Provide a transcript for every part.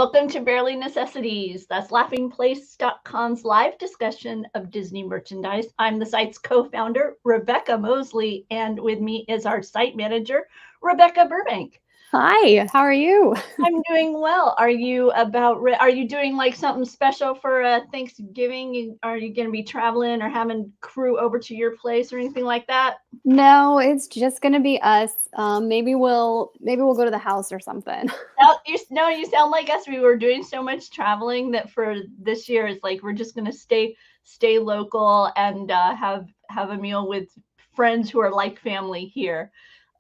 Welcome to Barely Necessities. That's laughingplace.com's live discussion of Disney merchandise. I'm the site's co-founder, Rebecca Mosley, and with me is our site manager, Rebecca Burbank. Hi, how are you? I'm doing well. Are you doing like something special for Thanksgiving? Are you going to be traveling or having crew over to your place or anything like that? No, it's just gonna be us. Maybe we'll go to the house or something. You sound like us. We were doing so much traveling that for this year, it's like we're just going to stay local and have a meal with friends who are like family here.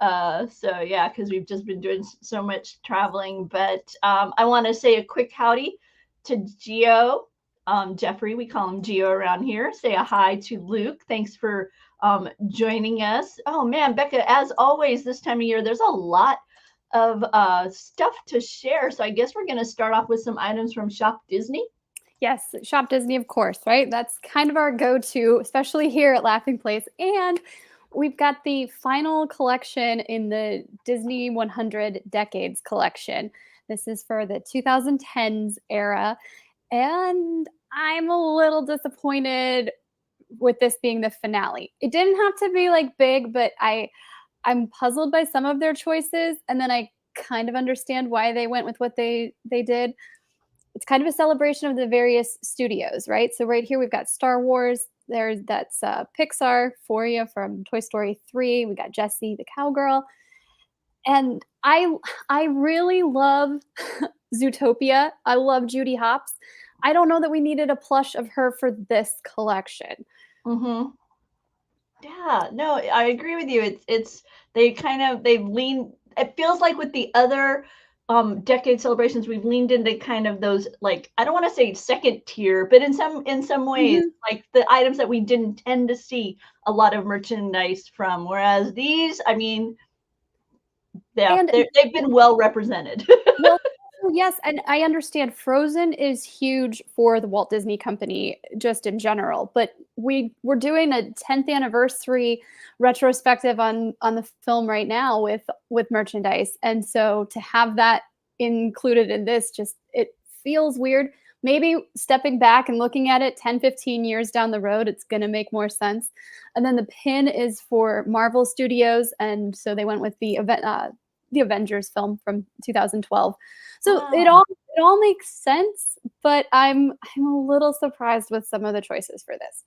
So yeah, because we've just been doing so much traveling. But I want to say a quick howdy to Geo, Jeffrey. We call him Geo around here. Say a hi to Luke. Thanks for joining us. Oh man, Becca, as always, this time of year, there's a lot of stuff to share. So I guess we're going to start off with some items from Shop Disney. Yes, Shop Disney, of course, right? That's kind of our go-to, especially here at Laughing Place. And we've got the final collection in the Disney 100 Decades collection. This is for the 2010s era. And I'm a little disappointed with this being the finale. It didn't have to be like big, but I'm puzzled by some of their choices, and then I kind of understand why they went with what they did. It's kind of a celebration of the various studios, right? So right here we've got Star Wars. That's Pixar for you from Toy Story 3. We got Jessie the cowgirl, and I really love Zootopia. I love Judy Hopps. I don't know that we needed a plush of her for this collection. Mm-hmm. Yeah, no, I agree with you. They've leaned. It feels like with the other decade celebrations, we've leaned into kind of those, like, I don't want to say second tier, but in some ways, like the items that we didn't tend to see a lot of merchandise from. Whereas these, I mean, yeah, they've been well represented. Well, yes, and I understand Frozen is huge for the Walt Disney Company just in general, but we're doing a 10th anniversary retrospective on the film right now with merchandise. And so to have that included in this, just it feels weird. Maybe stepping back and looking at it 10, 15 years down the road, it's going to make more sense. And then the pin is for Marvel Studios, and so they went with the Avengers film from 2012. So wow. It all makes sense, but I'm a little surprised with some of the choices for this.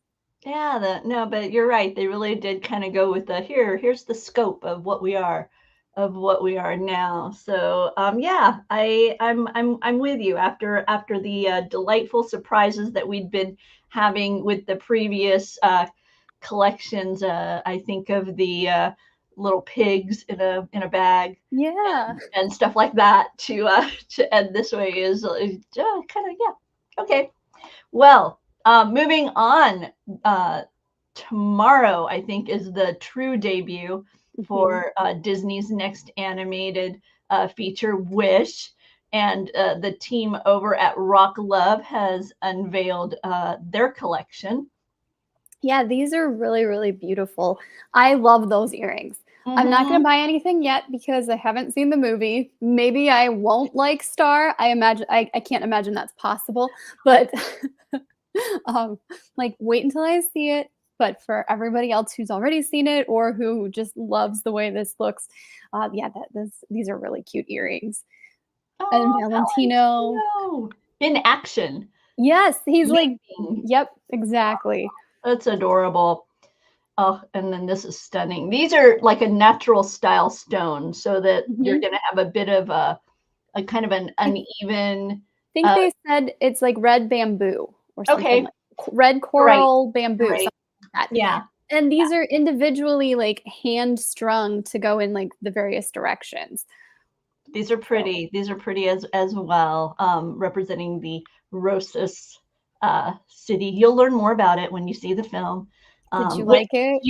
Yeah, but you're right. They really did kind of go with here's the scope of what we are now. So yeah, I'm with you after the delightful surprises that we'd been having with the previous collections. I think of the little pigs in a bag, and stuff like that to end this way is kind of, yeah, okay. Well, moving on, tomorrow I think is the true debut for Disney's next animated feature, Wish, and the team over at Rock Love has unveiled their collection. Yeah, these are really, really beautiful. I love those earrings. I'm not going to buy anything yet because I haven't seen the movie. Maybe I won't like Star. I can't imagine that's possible, but like wait until I see it. But for everybody else who's already seen it or who just loves the way this looks, these are really cute earrings. Oh, and Valentino in action. Yes, he's like, yep, exactly. That's adorable. Oh, and then this is stunning. These are like a natural style stone, so that you're going to have a bit of a kind of an uneven. I think they said it's like red bamboo or something. Like red coral bamboo. Something like that. Yeah. And these are individually like hand strung to go in like the various directions. These are pretty. So. These are pretty as well, representing the Rosas city. You'll learn more about it when you see the film. Did you like it?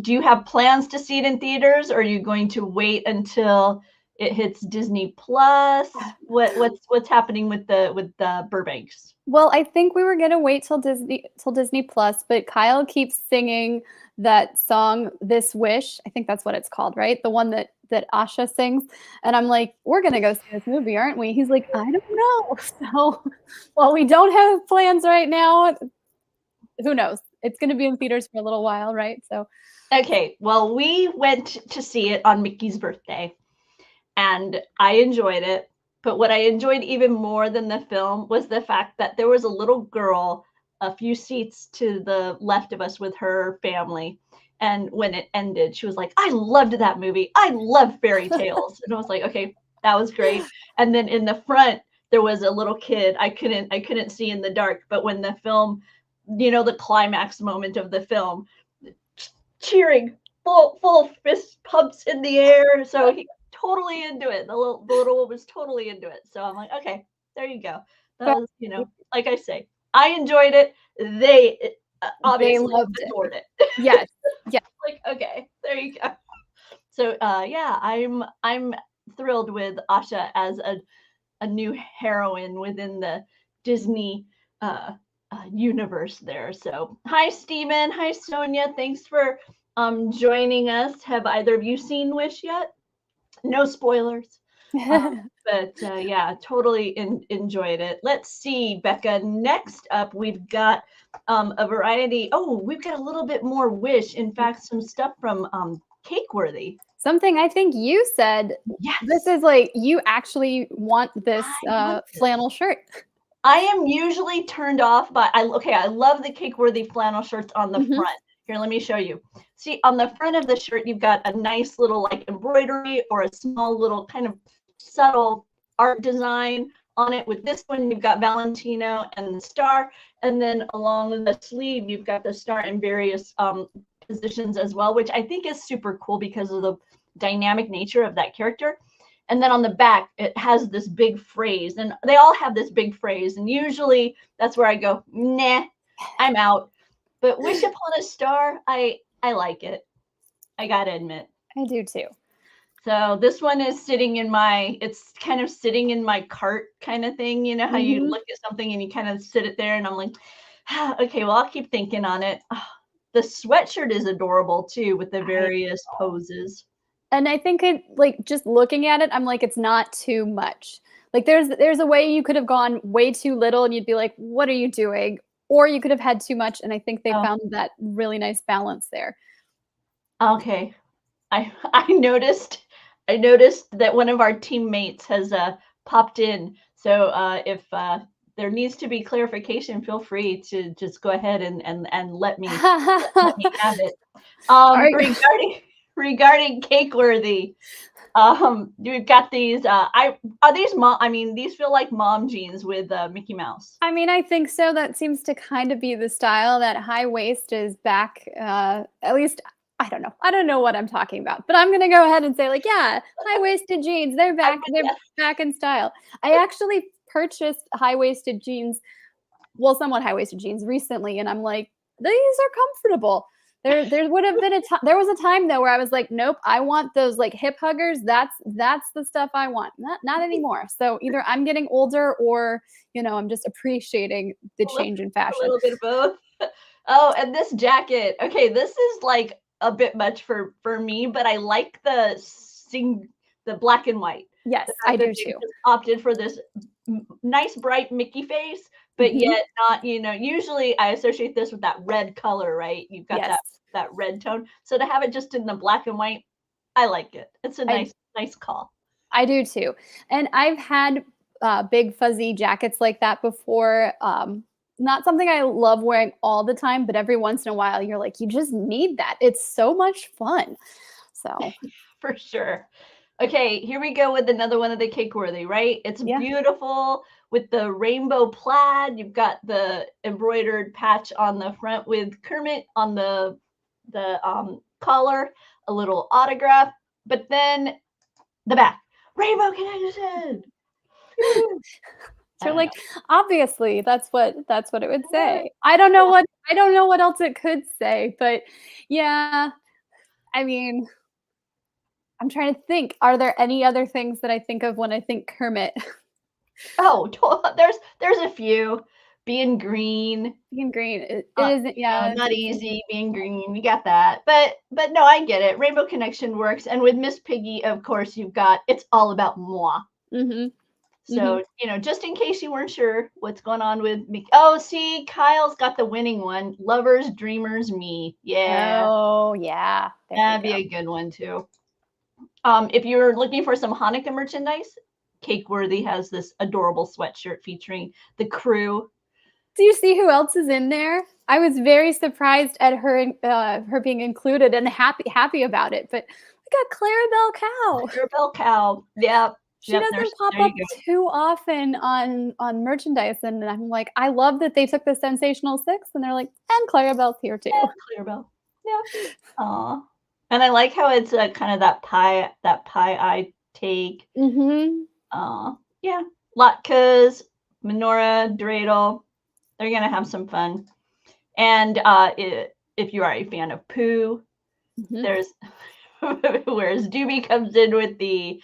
Do you have plans to see it in theaters, or are you going to wait until it hits Disney Plus. What's happening with the Burbanks? Well, I think we were gonna wait till Disney Plus, but Kyle keeps singing that song, "This Wish." I think that's what it's called, right? The one that Asha sings, and I'm like, "We're gonna go see this movie, aren't we?" He's like, "I don't know." So, while we don't have plans right now, who knows? It's gonna be in theaters for a little while, right? So, Okay, well, we went to see it on Mickey's birthday, and I enjoyed it. But what I enjoyed even more than the film was the fact that there was a little girl a few seats to the left of us with her family. And when it ended, she was like, I loved that movie. I love fairy tales. And I was like, okay, that was great. And then in the front, there was a little kid. I couldn't see in the dark, but when the film, the climax moment of the film, cheering, full fist pumps in the air. So he totally into it. The little one was totally into it. So I'm like, okay, there you go. That but was, like I say, I enjoyed it. They they obviously loved it. adored it. Yes. Yeah. Like, okay, there you go. So yeah, I'm thrilled with Asha as a new heroine within the Disney uh, universe there. So, hi, Steven. Hi, Sonia. Thanks for joining us. Have either of you seen Wish yet? No spoilers. Um, but yeah, totally enjoyed it. Let's see, Becca. Next up, we've got a variety. Oh, we've got a little bit more Wish. In fact, some stuff from Cakeworthy. Something I think you said, this Yes. is like, you actually want this, I want this. flannel shirt. I am usually turned off by I love the Cakeworthy flannel shirts on the Mhm. front. Here, let me show you. See, on the front of the shirt, you've got a nice little like embroidery or a small little kind of subtle art design on it. With this one, you've got Valentino and the star, and then along the sleeve, you've got the star in various positions as well, which I think is super cool because of the dynamic nature of that character. And then on the back, it has this big phrase, and they all have this big phrase. And usually that's where I go, nah, I'm out. But Wish Upon a Star, I like it. I gotta admit. I do too. So this one is it's kind of sitting in my cart kind of thing. You know how you Mhm. look at something and you kind of sit it there, and I'm like, okay, well, I'll keep thinking on it. The sweatshirt is adorable too with the I various poses. and I think it like, just looking at it, I'm like, it's not too much. Like, there's a way you could have gone way too little and you'd be like, "What are you doing?" Or you could have had too much, and I think they Oh, found that really nice balance there. okay. I noticed that one of our teammates has popped in. So if there needs to be clarification, feel free to just go ahead and let me have it. Are Regarding Cakeworthy, we've got these. These feel like mom jeans with Mickey Mouse. I mean, I think so. That seems to kind of be the style. That high waist is back. At least I don't know. I don't know what I'm talking about, but I'm gonna go ahead and say, like, yeah, high waisted jeans. They're I'm back. with They're ya. back in style. I actually purchased high waisted jeans, well, somewhat high waisted jeans recently, and I'm like, these are comfortable. There would have been there was a time though where I was like, nope, I want those like hip huggers. That's the stuff I want. Not anymore. So either I'm getting older or I'm just appreciating the A li- change in a fashion. little bit of both. Oh, and this jacket. Okay, this is like a bit much for me, but I like the black and white. Yes, The I fact that do they too. just opted for this nice bright Mickey face, but Mhm. yet not, usually I associate this with that red color, right? You've got Yes, that red tone. So to have it just in the black and white, I like it. It's a I nice call. I do too. And I've had big fuzzy jackets like that before. Not something I love wearing all the time, but every once in a while, you're like, you just need that. It's so much fun. So, For sure. Okay, here we go with another one of the Cakeworthy, right? It's yeah. beautiful with the rainbow plaid. You've got the embroidered patch on the front with Kermit on the collar, a little autograph, but then the back, Rainbow Connection. I So don't know. like obviously that's what it would Yeah, say. I don't know what else it could say, but yeah, I mean, I'm trying to think. Are there any other things that I think of when I think Kermit? Oh, there's a few. Being green, Being green, it isn't. Yeah, not it's easy being green. We got that, but no, I get it. Rainbow Connection works, and with Miss Piggy, of course, you've got it's all about moi. mhm, mhm. So just in case you weren't sure what's going on with me. Oh, see, Kyle's got the winning one. Lovers, dreamers, me. Yeah, Oh, yeah. There we that'd be go. a good one too. If you're looking for some Hanukkah merchandise, Cakeworthy has this adorable sweatshirt featuring the crew. Do you see who else is in there? I was very surprised at her being included and happy about it, but we got Clarabelle Cow. Clarabelle Cow. Yep. She Yep. There's doesn't pop there you up go. too often on merchandise, and I'm like, I love that they took the Sensational Six and they're like, and Clarabelle's here too. Clarabelle. Yeah. Aw. And I like how it's kind of that pie eye take. Mhm. Yeah. Latkes, Menorah, dreidel. They're gonna have some fun. And if you are a fan of poo, Mhm. there's whereas Doobie comes in with the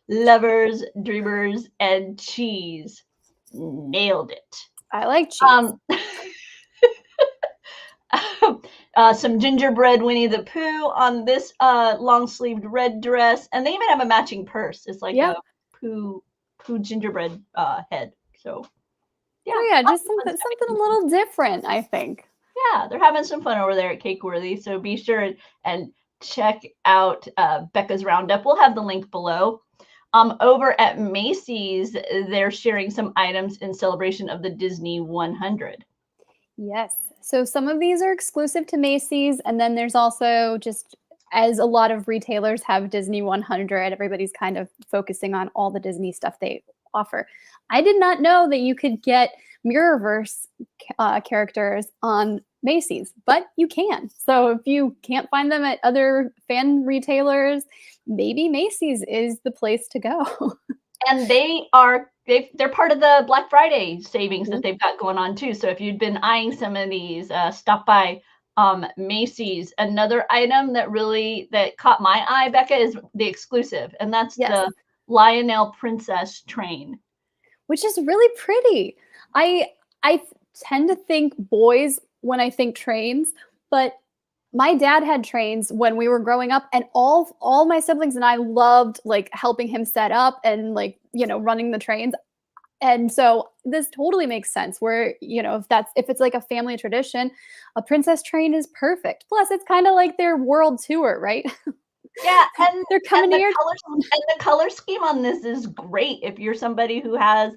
lovers, dreamers, and cheese. Nailed it. I like cheese. Um, some gingerbread Winnie the Pooh on this long sleeved red dress, and they even have a matching purse. It's like a Yep. poo gingerbread head. So yeah, Oh yeah, lots just of fun stuff. something a little different, I think. Yeah, they're having some fun over there at Cakeworthy. So be sure and check out Becca's Roundup. We'll have the link below. Over at Macy's, they're sharing some items in celebration of the Disney 100. Yes. So some of these are exclusive to Macy's, and then there's also just as a lot of retailers have Disney 100, everybody's kind of focusing on all the Disney stuff they offer. I did not know that you could get Mirrorverse characters on Macy's, but you can. So if you can't find them at other fan retailers, maybe Macy's is the place to go. And they're part of the Black Friday savings that they've got going on too. So if you'd been eyeing some of these, stop by Macy's. Another item that caught my eye, Becca, is the exclusive, and that's Yes. the Lionel Princess train. Which is really pretty. I tend to think boys when I think trains, but my dad had trains when we were growing up, and all my siblings and I loved like helping him set up and like, running the trains. And so this totally makes sense where, if it's like a family tradition, a princess train is perfect. Plus it's kind of like their world tour, right? Yeah, and They're coming and to the your colors and the color scheme on this is great if you're somebody who has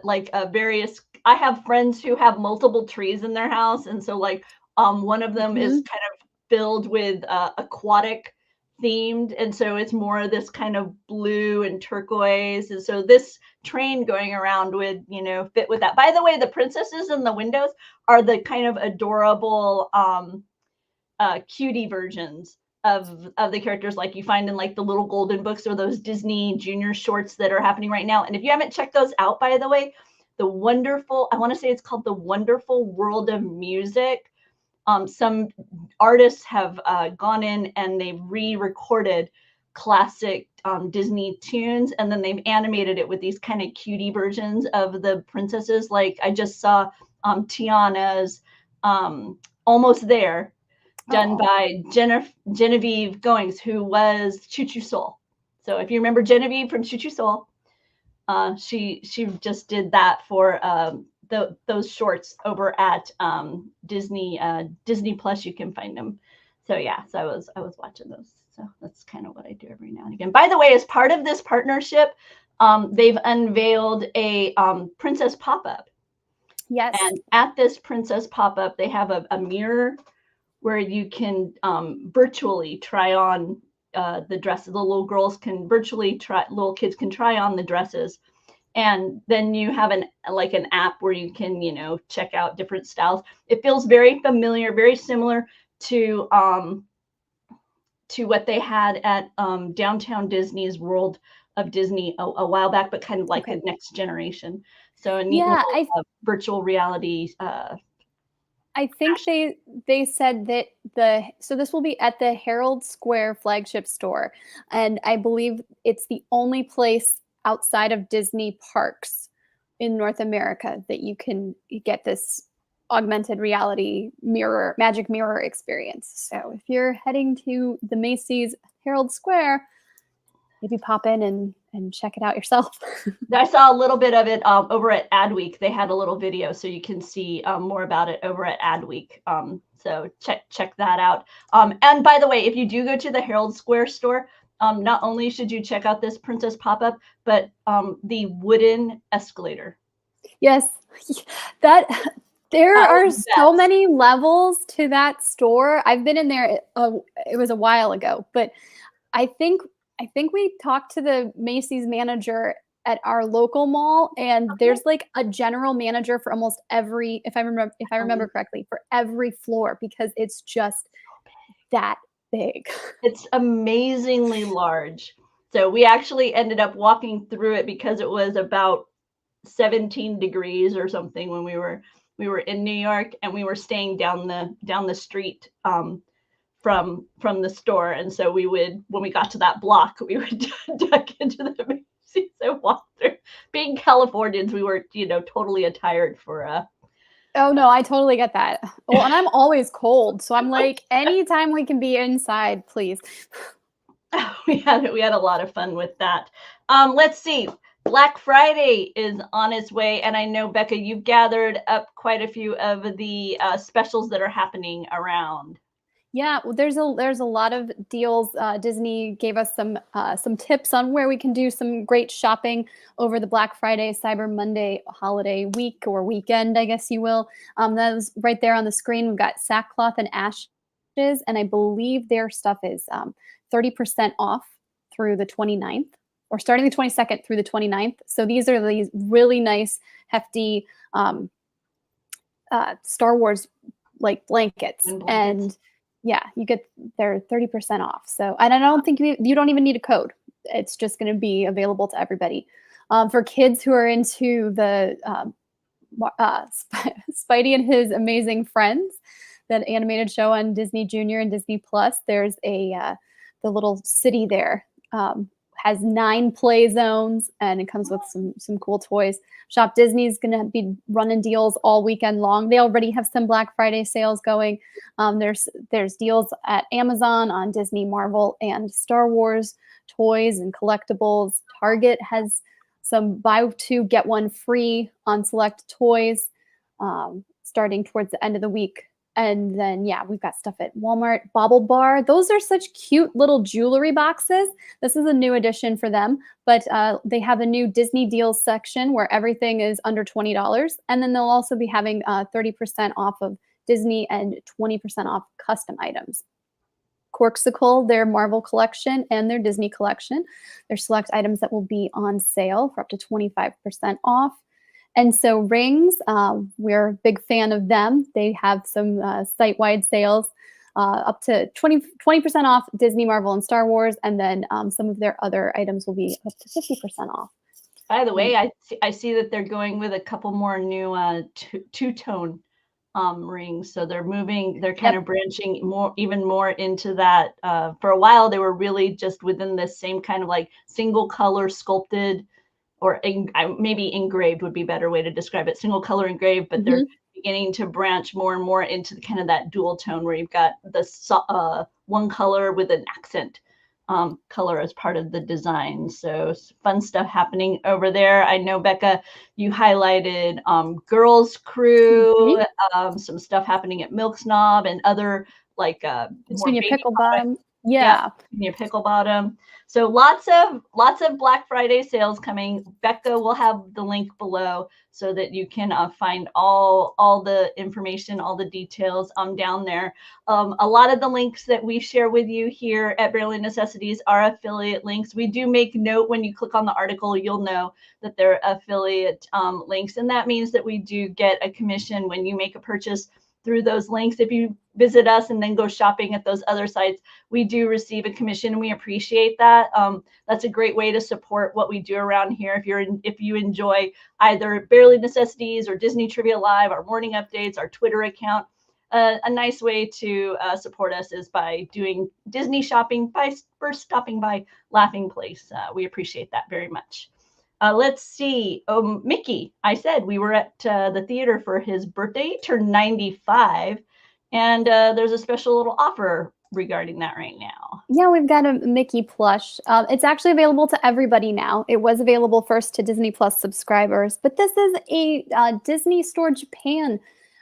like a various I have friends who have multiple trees in their house, and so like one of them is Mhm. kind of filled with aquatic themed, and so it's more of this kind of blue and turquoise, and so this train going around would fit with that. By the way, the princesses in the windows are the kind of adorable cutie versions of the characters like you find in like the little golden books or those Disney Junior shorts that are happening right now. And if you haven't checked those out, by the way, I want to say it's called The Wonderful World of Music. Some artists have gone in and they've re-recorded classic Disney tunes, and then they've animated it with these kind of cutie versions of the princesses. Like I just saw Tiana's Almost There, done Oh, by Genevieve Goings, who was Choo Choo Soul. So if you remember Genevieve from Choo Choo Soul, she just did that for those shorts over at Disney Plus. You can find them. So yeah, so I was watching those. So that's kind of what I do every now and again. By the way, as part of this partnership, they've unveiled a princess pop up, yes. and at this princess pop up, they have a mirror where you can virtually try on the dresses. The little girls can virtually try, little kids can try on the dresses. And then you have an app where you can, check out different styles. It feels very familiar, very similar to what they had at Downtown Disney's World of Disney a while back, but kind of like a Okay. next generation. So a neat Yeah, little I virtual reality I think they said that so this will be at the Herald Square flagship store, and I believe it's the only place outside of Disney parks in North America that you can get this augmented reality magic mirror experience. So if you're heading to the Macy's Herald Square, maybe pop in and check it out yourself. I saw a little bit of it over at Adweek. They had a little video, so you can see more about it over at Adweek. So check that out. And by the way, if you do go to the Herald Square store, not only should you check out this Princess pop-up, but the wooden escalator. Yes, that there are so many levels to that store. I've been in there. It was a while ago, but I think we talked to the Macy's manager at our local mall, and there's like a general manager for almost every, if I remember correctly, for every floor, because it's just that big. It's amazingly large. So we actually ended up walking through it because it was about 17 degrees or something when we were in New York, and we were staying down the street from the store. And so we would, when we got to that block, we would duck into the Macy's and walk through. Being Californians, we were, totally attired for Oh no, I totally get that. Well, and I'm always cold, so I'm like, anytime we can be inside, please. We had a lot of fun with that. Let's see. Black Friday is on its way, and I know, Becca, you've gathered up quite a few of the specials that are happening around. Yeah, well, there's a lot of deals. Disney gave us some tips on where we can do some great shopping over the Black Friday, Cyber Monday holiday week or weekend, I guess you will. That was right there on the screen. We've got sackcloth and ashes, and I believe their stuff is 30% off through the 29th, or starting the 22nd through the 29th. So these are these really nice, hefty Star Wars like blankets. And yeah, you get their 30% off. So, and I don't think you don't even need a code. It's just going to be available to everybody. For kids who are into the Spidey and His Amazing Friends, that animated show on Disney Junior and Disney Plus, there's the little city there. Has 9 play zones, and it comes with some cool toys. Shop Disney's going to be running deals all weekend long. They already have some Black Friday sales going. There's deals at Amazon on Disney, Marvel, and Star Wars toys and collectibles. Target has some buy 2 get 1 free on select toys starting towards the end of the week. And then, yeah, we've got stuff at Walmart. Bobble Bar. Those are such cute little jewelry boxes. This is a new addition for them, but they have a new Disney deals section where everything is under $20. And then they'll also be having 30% off of Disney and 20% off custom items. Corksicle, their Marvel collection and their Disney collection. There's select items that will be on sale for up to 25% off. And so rings, we're a big fan of them. They have some site-wide sales up to 20% off Disney, Marvel, and Star Wars. And then some of their other items will be up to 50% off. By the way, I see that they're going with a couple more new two-tone rings. So they're kind of branching even more into that. For a while, they were really just within this same kind of like single color sculpted, or maybe engraved would be a better way to describe it, single color engraved, but they're beginning to branch more and more into kind of that dual tone where you've got the one color with an accent color as part of the design. So fun stuff happening over there. I know, Becca, you highlighted Girls Crew, some stuff happening at Milk Snob and other like Junior Pickle Bottom. Yeah, Junior Pickle Bottom. So lots of Black Friday sales coming. Becca will have the link below so that you can find all the information, all the details down there. A lot of the links that we share with you here at Barely Necessities are affiliate links. We do make note when you click on the article, you'll know that they're affiliate links, and that means that we do get a commission when you make a purchase through those links. If you visit us and then go shopping at those other sites, we do receive a commission, and we appreciate that. That's a great way to support what we do around here. If you enjoy either Barely Necessities or Disney Trivia Live, our morning updates, our Twitter account, a nice way to support us is by doing Disney shopping by first stopping by Laughing Place. We appreciate that very much. Let's see. Mickey, I said we were at the theater for his birthday. He turned 95, and there's a special little offer regarding that right now. Yeah, we've got a Mickey plush. It's actually available to everybody now. It was available first to Disney Plus subscribers, but this is a Disney Store Japan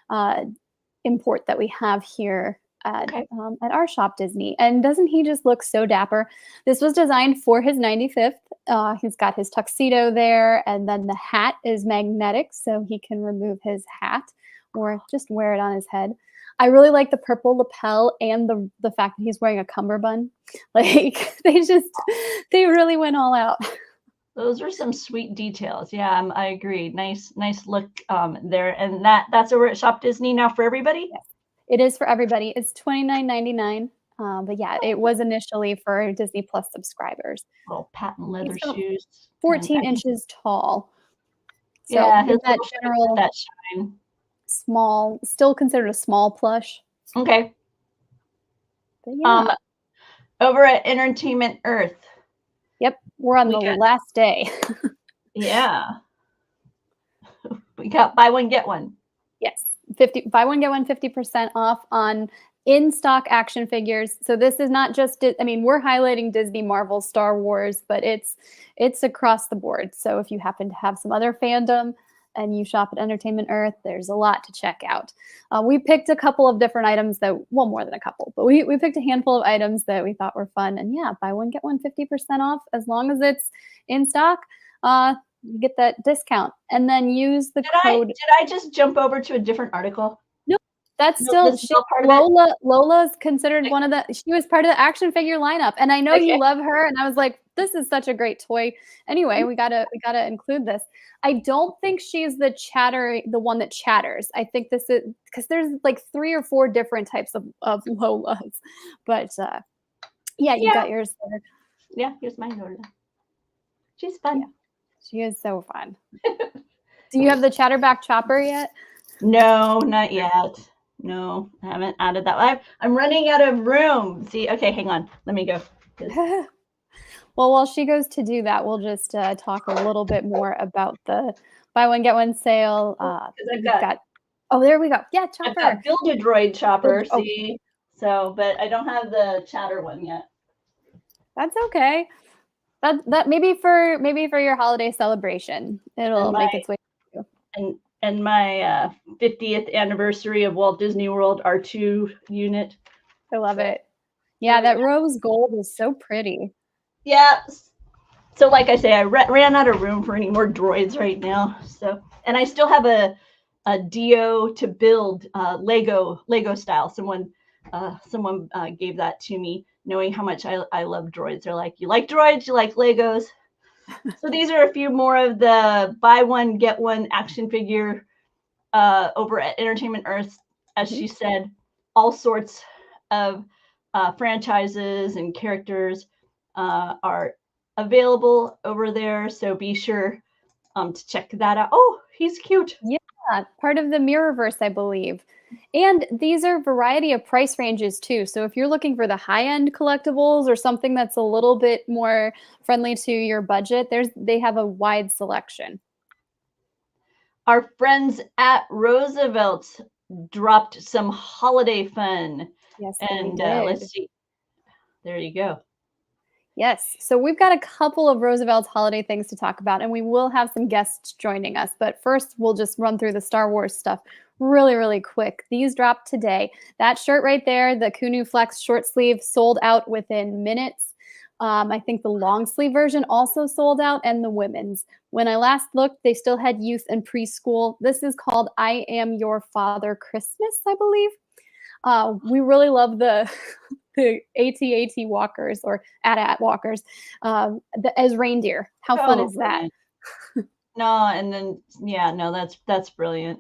uh, import that we have here Okay. at our shop Disney. And doesn't he just look so dapper? This was designed for his 95th. He's got his tuxedo there, and then the hat is magnetic, so he can remove his hat or just wear it on his head. I really like the purple lapel and the fact that he's wearing a cummerbund. Like they really went all out. Those are some sweet details. Yeah, I agree. Nice look there. And that's over at Shop Disney now for everybody. Yes, it is for everybody. It's $29.99. But yeah, it was initially for Disney Plus subscribers. Little patent leather He's shoes. 14 inches tall. So Yeah, his his that little shoes general with that shine. small, still considered a small plush. Okay. But yeah. Over at Entertainment Earth. Yep, we're on the last day. Yeah. We got buy one, get one. Yes, buy one, get one 50% off on in-stock action figures. So this is not just, I mean, we're highlighting Disney, Marvel, Star Wars, but it's across the board. So if you happen to have some other fandom and you shop at Entertainment Earth, there's a lot to check out. We picked a couple of different items that, well, more than a couple, but we picked a handful of items that we thought were fun. And yeah, buy one, get one 50% off as long as it's in stock. You get that discount, and then use the code. Did I just jump over to a different article? No, that's still part Lola. Of it? Lola's considered one of the. She was part of the action figure lineup, and I know you love her. And I was like, this is such a great toy. Anyway, we gotta include this. I don't think she's the one that chatters. I think this is because there's like 3 or 4 different types of Lolas, but yeah, you got yours there. Yeah, here's my Lola. She's fun. Yeah. She is so fun. Do you have the Chatterback Chopper yet? No, not yet. No, I haven't added that. I'm running out of room. See, okay, hang on. Let me go. Well, while she goes to do that, we'll just talk a little bit more about the buy one, get one sale. Oh, there we go. Yeah, Chopper. I've got Build-A-Droid Chopper, see? So, but I don't have the Chatter one yet. That's okay. That maybe for your holiday celebration, it'll make its way to you. And my 50th anniversary of Walt Disney World R2 unit. I love it. Yeah, that rose gold is so pretty. Yeah. So like I say, I ran out of room for any more droids right now. So, and I still have a Dio to build Lego style. Someone gave that to me, knowing how much I love droids. They're like, you like droids, you like Legos. So these are a few more of the buy one, get one action figure over at Entertainment Earth. As she said, all sorts of franchises and characters are available over there. So be sure to check that out. Oh, he's cute. Yeah, part of the Mirrorverse, I believe. And these are a variety of price ranges too. So if you're looking for the high-end collectibles or something that's a little bit more friendly to your budget, they have a wide selection. Our friends at Roosevelt dropped some holiday fun. Yes, and let's see. There you go. Yes. So we've got a couple of Roosevelt's holiday things to talk about, and we will have some guests joining us. But first, we'll just run through the Star Wars stuff really, really quick. These dropped today. That shirt right there, the Kunu Flex short sleeve, sold out within minutes. I think the long sleeve version also sold out, and the women's. When I last looked, they still had youth and preschool. This is called I Am Your Father Christmas, I believe. We really love the AT-AT walkers or AT-AT walkers as reindeer. How fun is that? No, and then that's brilliant.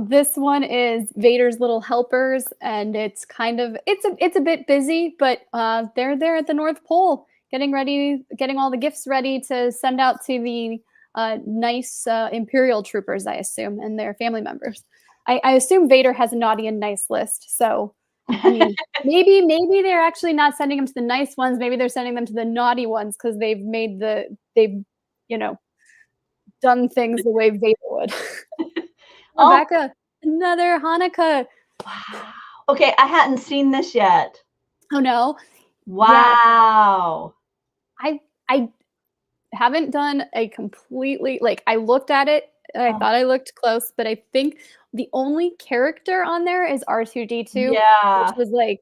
This one is Vader's Little Helpers, and it's a bit busy, but they're there at the North Pole getting all the gifts ready to send out to the nice Imperial troopers, I assume, and their family members. I assume Vader has a naughty and nice list. So, I mean, maybe they're actually not sending them to the nice ones. Maybe they're sending them to the naughty ones because they've you know done things the way Vader would. Oh, Rebecca, another Hanukkah. wow. Okay, I hadn't seen this yet. Oh no. Yeah, Wow. I haven't done a completely like I looked at it and I thought I looked close, but I think the only character on there is R2D2, which Yeah. was like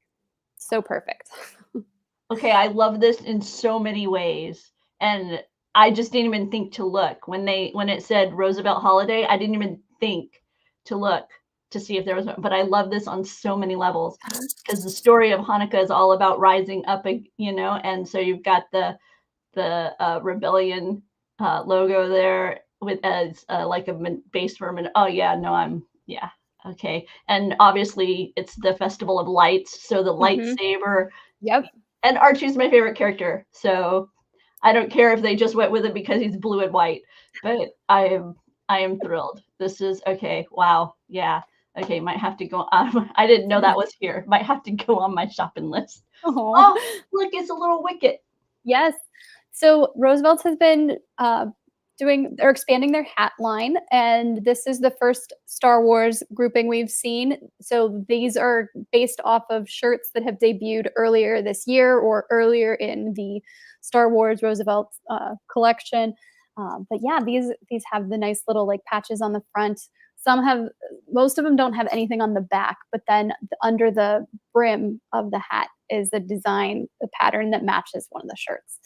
so perfect. Okay, I love this in so many ways. And I just didn't even think to look. When it said Roosevelt Holiday, I didn't even think to look to see if there was, but I love this on so many levels because the story of Hanukkah is all about rising up, and so you've got the rebellion logo there with as like a base for a. Oh yeah, no, yeah, okay, and obviously it's the festival of lights, so the lightsaber. Yep. And Archie's my favorite character, so I don't care if they just went with it because he's blue and white, but I am thrilled. This is okay. Wow, yeah. Okay, might have to go on. I didn't know that was here. Might have to go on my shopping list. Oh, Look, it's a little Wicket. yes. So Roosevelt's has been they're expanding their hat line, and this is the first Star Wars grouping we've seen. So these are based off of shirts that have debuted earlier this year or earlier in the Star Wars Roosevelt collection. But yeah, these have the nice little like patches on the front. Most of them don't have anything on the back, but then under the brim of the hat is a pattern that matches one of the shirts.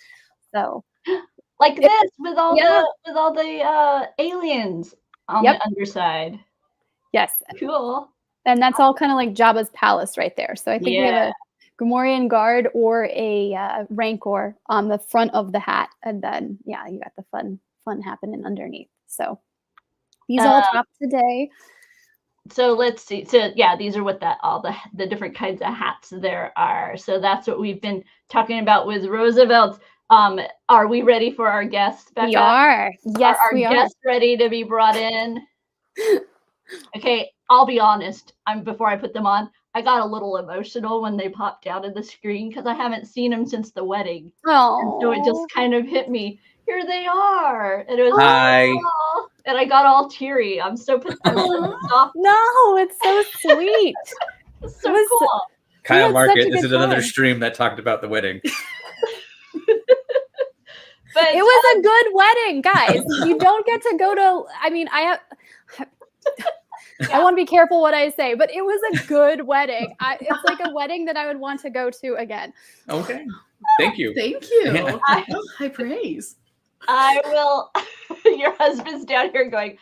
So like this with all yeah. the aliens on the underside. Yes. Cool. And that's all kind of like Jabba's palace right there. So I think we have Yeah. a Gamorrean guard or a Rancor on the front of the hat, and then yeah, you got the fun happening underneath. So these all dropped today. So let's see. So yeah, these are what all the different kinds of hats there are. So that's what we've been talking about with Roosevelt. Are we ready for our guests, Becca? We are. Yes, we are. Guests ready to be brought in? Okay, I'll be honest. Before I put them on, I got a little emotional when they popped out of the screen because I haven't seen them since the wedding. Oh. So it just kind of hit me. Here they are, and it was hi, and I got all teary. I'm so soft. No, it's so sweet. It's so cool. Kyle Market. This is another stream that talked about the wedding. But it was a good wedding, guys. You don't get to go to. I mean, I want to be careful what I say, but it was a good wedding. It's like a wedding that I would want to go to again. Okay, thank you. Thank you. High praise. I will. Your husband's down here going,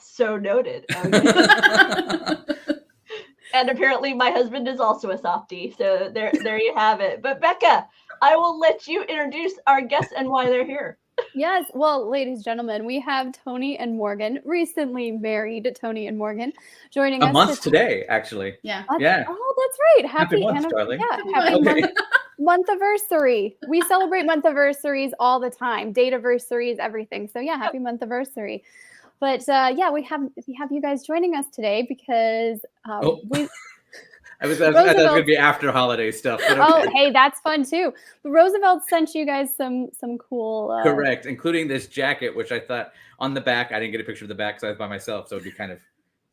so noted. Okay. And apparently my husband is also a softie. So there you have it. But Becca, I will let you introduce our guests and why they're here. Yes. Well, ladies and gentlemen, we have Tony and Morgan, recently married Tony and Morgan, joining us. A month today, actually. Yeah. Yeah. Oh, that's right. Happy month, darling. Yeah. Happy month anniversary. We celebrate month anniversaries all the time. Date anniversaries, everything. So yeah, happy month anniversary. But yeah, we have you guys joining us today because I thought it was going to be after holiday stuff. But okay. Oh, hey, that's fun too. But Roosevelt sent you guys some cool. Correct, including this jacket, which I thought on the back. I didn't get a picture of the back because I was by myself, so it'd be kind of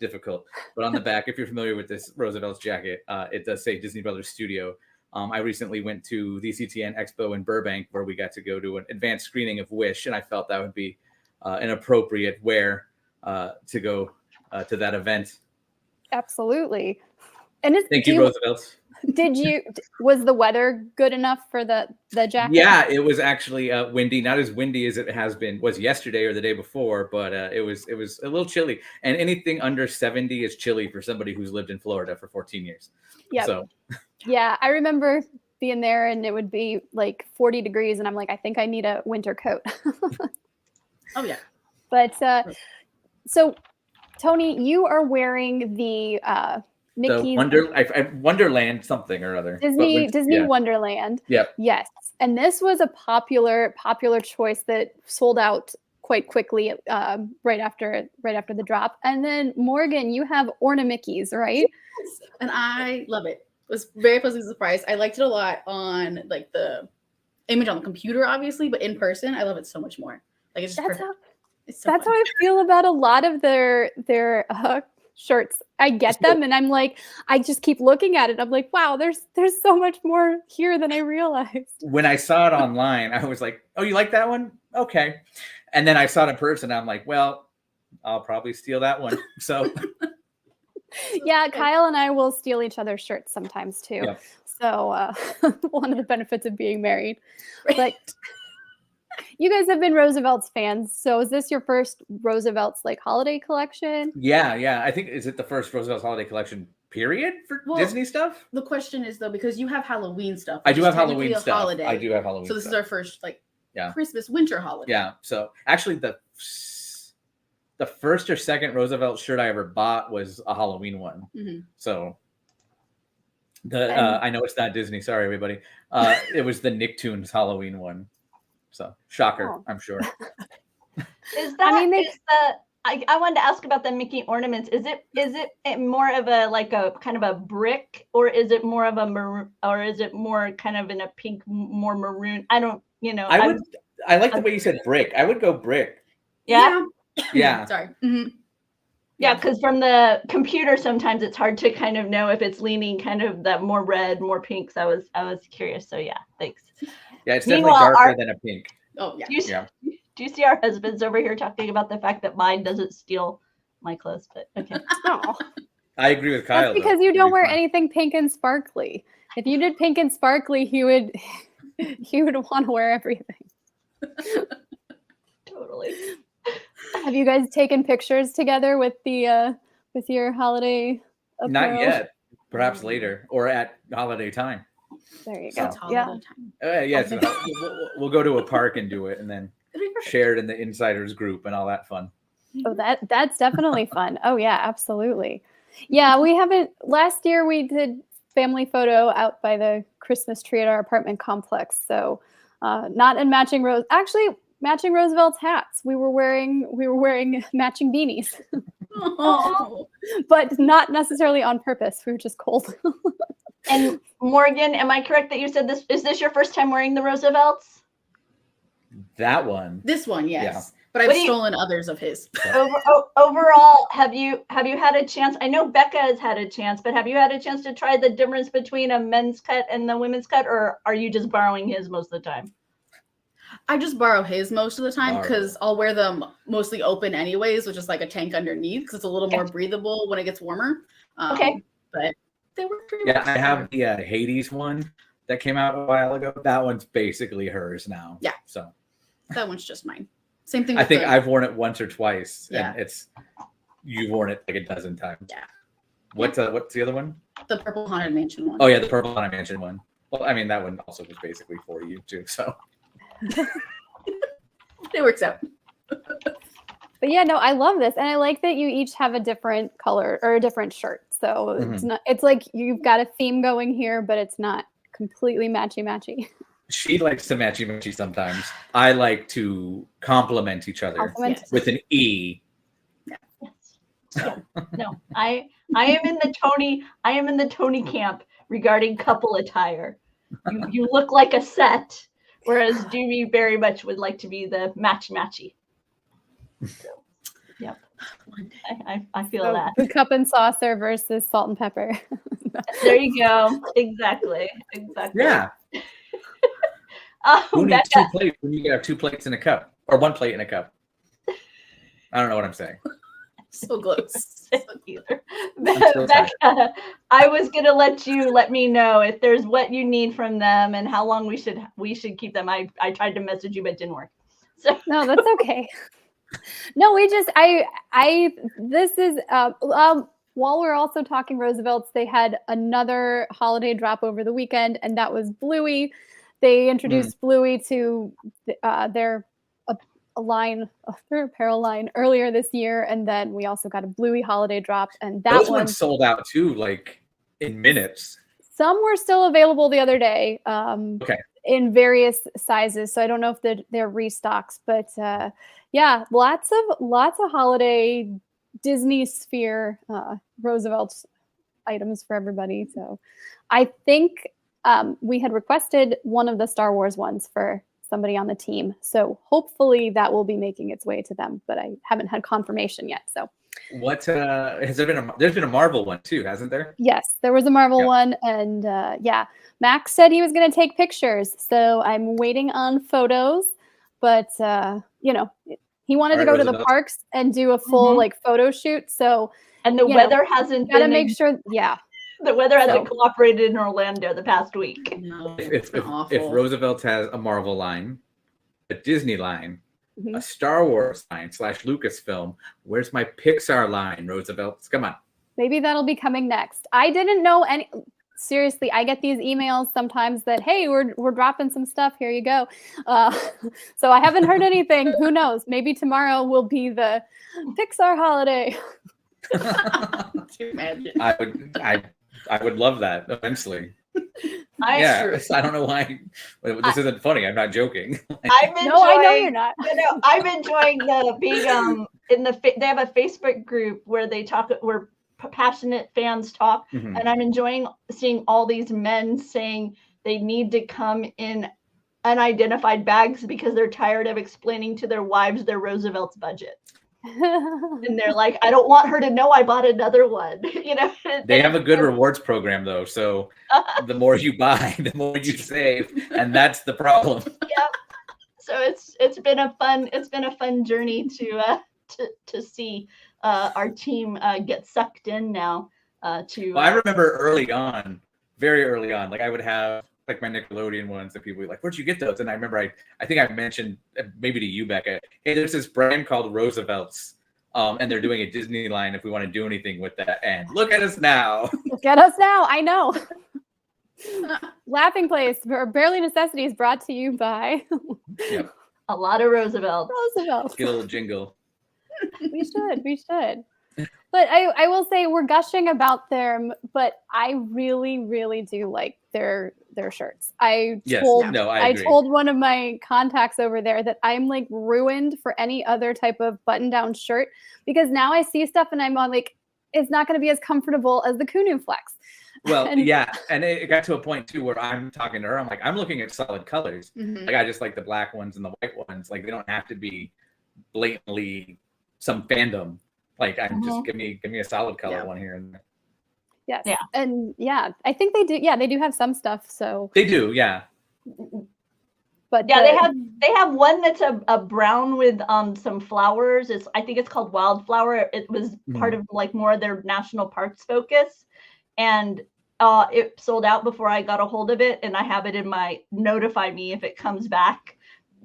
difficult. But on the back, if you're familiar with this Roosevelt's jacket, it does say Disney Brothers Studio. I recently went to the CTN Expo in Burbank, where we got to go to an advanced screening of Wish, and I felt that would be an appropriate wear to go to that event. Absolutely. And thank you, Roosevelt. Was the weather good enough for the jacket? Yeah, it was actually windy. Not as windy as it was yesterday or the day before, but it was a little chilly. And anything under 70 is chilly for somebody who's lived in Florida for 14 years. Yeah. So. Yeah, I remember being there and it would be like 40 degrees and I'm like, I think I need a winter coat. Oh yeah. But so Tony, you are wearing the Mickey's Wonderland something or other. Disney Wonderland. Yep. Yes. And this was a popular choice that sold out quite quickly right after the drop. And then Morgan, you have Ornamickeys, right? Yes. And I love it. Was very pleasantly surprised. I liked it a lot on like the image on the computer, obviously, but in person, I love it so much more. Like it's just That's perfect. It's so That's fun. how I feel about a lot of their shirts. I get them, and I'm like, I just keep looking at it. I'm like, wow, there's so much more here than I realized. When I saw it online, I was like, "Oh, you like that one? Okay." And then I saw it in person. I'm like, "Well, I'll probably steal that one." So Yeah, Kyle and I will steal each other's shirts sometimes too. Yeah. So one of the benefits of being married. But you guys have been Roosevelt's fans. So is this your first Roosevelt's like holiday collection? yeah. I think is it the first Roosevelt's holiday collection period for Disney stuff? The question is though, because you have Halloween stuff. I which do is have technically Halloween a stuff. holiday. I do have Halloween. So this stuff. is our first like Yeah. Christmas winter holiday. Yeah. So actually, the first or second Roosevelt shirt I ever bought was a Halloween one. Mm-hmm. So I know it's not Disney. Sorry, everybody. It was the Nicktoons Halloween one. So shocker, I'm sure. Is that I wanted to ask about the Mickey ornaments. Is it more of a like a kind of a brick, or is it more of a maroon, or is it more kind of in a pink, more maroon? I don't, I like the way you said brick. I would go brick. Yeah. Yeah. Sorry. Mm-hmm. Yeah, because from the computer, sometimes it's hard to kind of know if it's leaning kind of that more red, more pink. So I was curious. So yeah, thanks. Yeah, it's definitely darker than a pink. Oh yeah. Do you see our husbands over here talking about the fact that mine doesn't steal my clothes? But okay. Oh. I agree with Kyle. That's because you don't wear anything pink and sparkly. If you did pink and sparkly, he would want to wear everything. Totally. Have you guys taken pictures together with your holiday apparel? Not yet. Perhaps later or at holiday time. There you So go. it's holiday time. Yeah, we'll go to a park and do it, and then share it in the insiders group and all that fun. Oh, that's definitely fun. Oh yeah, absolutely. Yeah, we haven't. Last year we did family photo out by the Christmas tree at our apartment complex. So, not in matching matching Roosevelt's hats. We were wearing matching beanies, but not necessarily on purpose. We were just cold. And Morgan, am I correct that you said this? Is this your first time wearing the Roosevelts? That one. This one, yes. Yeah. But I've stolen others of his. Overall, have you had a chance? I know Becca has had a chance, but have you had a chance to try the difference between a men's cut and the women's cut, or are you just borrowing his most of the time? I just borrow his most of the time because I'll wear them mostly open anyways, which is like a tank underneath because it's a little more breathable when it gets warmer. Okay. But they were pretty I have the Hades one that came out a while ago. That one's basically hers now. Yeah. So that one's just mine. Same thing. I think I've worn it once or twice, Yeah. and you've worn it like a dozen times. Yeah. What's the other one? The Purple Haunted Mansion one. Oh yeah, the Purple Haunted Mansion one. Well, I mean that one also was basically for you too. So it works out. But yeah, no, I love this, and I like that you each have a different color or a different shirt. So it's not. It's like you've got a theme going here, but it's not completely matchy. she likes to matchy sometimes. I like to complement each other with an E. Yeah. No, I am in the Tony camp regarding couple attire. You look like a set, whereas Doobie very much would like to be the matchy. So, yep. I feel that. The cup and saucer versus salt and pepper. There you go. Exactly. Yeah. Who needs two plates when you have 2 plates in a cup or 1 plate in a cup? I don't know what I'm saying. So close. Either. Becca, I was gonna let me know if there's what you need from them and how long we should keep them. I tried to message you but it didn't work. So no, that's okay. No, we just this is while we're also talking Roosevelt's, they had another holiday drop over the weekend, and that was Bluey. They introduced Bluey to their apparel line earlier this year, and then we also got a Bluey holiday drop, and those ones sold out too, like in minutes. Some were still available the other day. In various sizes, so I don't know if they're restocks, but Yeah, lots of holiday Disney sphere Roosevelt items for everybody. So I think we had requested one of the Star Wars ones for somebody on the team. So hopefully that will be making its way to them, but I haven't had confirmation yet. So What has there been? There's been a Marvel one too, hasn't there? yes, there was a Marvel Yeah. one, and yeah, Max said he was going to take pictures. So I'm waiting on photos, but he wanted to All right, go to the Roosevelt. parks and do a full like photo shoot. So And the you know, weather hasn't gotta been make sure, yeah. the weather hasn't So- cooperated in Orlando the past week. No, If, it's if, been if, awful. if Roosevelt has a Marvel line, a Disney line, Mhm. a Star Wars line / Lucasfilm, where's my Pixar line, Roosevelt? Come on. Maybe that'll be coming next. I didn't know any. Seriously, I get these emails sometimes that, hey, we're dropping some stuff. Here you go. So I haven't heard anything. Who knows? Maybe tomorrow will be the Pixar holiday. Can you imagine? I would love that immensely. I I don't know why. This isn't funny. I'm not joking. I'm enjoying, No, I know you're not. I'm enjoying the being in the they have a Facebook group where they talk where passionate fans talk, Mhm. and I'm enjoying seeing all these men saying they need to come in unidentified bags because they're tired of explaining to their wives their Roosevelt's budget. And they're like, I don't want her to know I bought another one. They have a good rewards program though, so the more you buy, the more you save, and that's the problem. Yep. So it's been a fun journey to see our team get sucked in now. To Well, I remember very early on, like I would have like my Nickelodeon ones that people would be like, where'd you get those? And I remember I think I mentioned maybe to you, Becca, hey, there's this brand called Roosevelt's. And they're doing a Disney line if we want to do anything with that. And look at us now. Look at us now. I know. Laughing Place, Barely Necessities, brought to you by Yep. a lot of Roosevelt's. Roosevelt. Get a little jingle. We should. But I will say we're gushing about them, but I really, really do like their shirts. I agree. told one of my contacts over there that I'm like ruined for any other type of button-down shirt because now I see stuff and I'm on like, it's not going to be as comfortable as the Kunu Flex. Well, and it got to a point too where I'm talking to her. I'm like, I'm looking at solid colors. Mhm. Like I just like the black ones and the white ones. Like they don't have to be blatantly some fandom. Like I'm just give me a solid color one here and there. Yes. Yeah. And I think they do. Yeah, they do have some stuff. So They do, yeah. But yeah, they have one that's a brown with some flowers. I think it's called Wildflower. It was part of like more of their national parks focus, and it sold out before I got a hold of it, and I have it in my notify me if it comes back.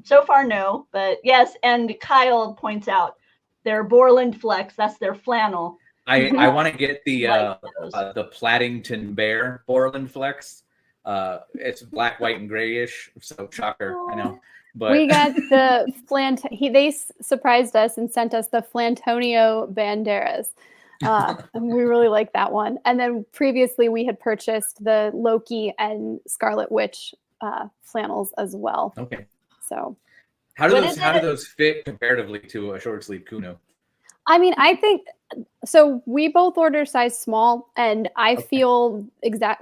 So far, no, but yes. And Kyle points out their Borland Flex. That's their flannel. I want to get the Like Pladdington Bear Borland Flex. It's black, white, and grayish. So shocker, I know. But we got the they surprised us and sent us the Flantonio Banderas. And we really like that one. And then previously we had purchased the Loki and Scarlet Witch flannels as well. Okay. So how do those fit comparatively to a short sleeve Kuno? I mean, I think so. We both order size small, and I feel